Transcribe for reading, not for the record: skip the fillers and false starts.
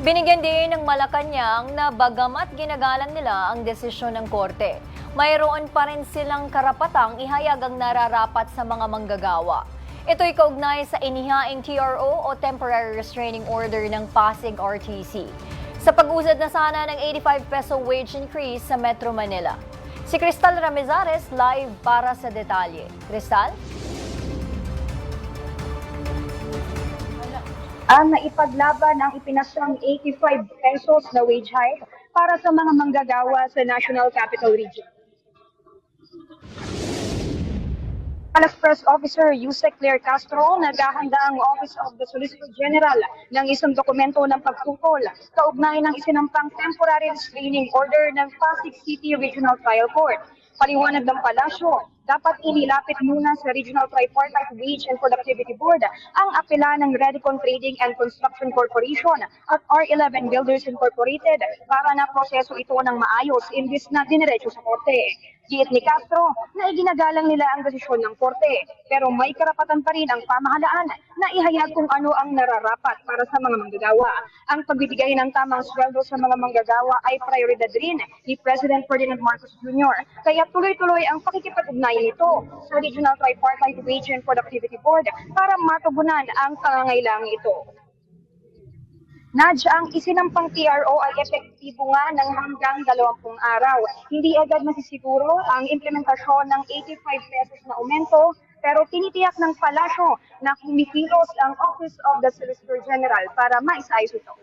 Binigyan din ng Malacanang na bagamat ginagalang nila ang desisyon ng korte, mayroon pa rin silang karapatang ihayag ang nararapat sa mga manggagawa. Ito'y kaugnay sa inihaing TRO o Temporary Restraining Order ng Pasig RTC. Sa pag-usad na sana ng 85 peso wage increase sa Metro Manila. Si Cristal Ramezares live para sa detalye. Cristal? Ang naipaglaban ang ipinasyang 85 pesos na wage hike para sa mga manggagawa sa National Capital Region. Palace Press Officer Yusek Claire Castro, naghahanda ang Office of the Solicitor General ng isang dokumento ng pagtutol kaugnay ng isinampang temporary restraining order ng Pasig City Regional Trial Court. Paliwanag ng palasyo, dapat inilapit muna sa Regional Tripartite Wage and Productivity Board ang apela ng Redicon Trading and Construction Corporation at R11 Builders Incorporated para na proseso ito ng maayos imbis na diniretso sa korte. Giit ni Castro na iginagalang nila ang desisyon ng korte pero may karapatan pa rin ang pamahalaan na ihayag kung ano ang nararapat para sa mga manggagawa. Ang pagbibigay ng tamang sweldo sa mga manggagawa ay prioridad rin ni President Ferdinand Marcos Jr. Kaya tuloy-tuloy ang pakikipag-ugnayan nito sa Regional Tripartite Wage and Productivity Board para matugunan ang pangangailangan ito. Ang isinampang TRO ay epektibo nga ng hanggang 20 araw. Hindi agad masisiguro ang implementasyon ng 85 pesos na aumento pero tinitiyak ng palasyo na kumikilos ang Office of the Solicitor General para maisayos ito.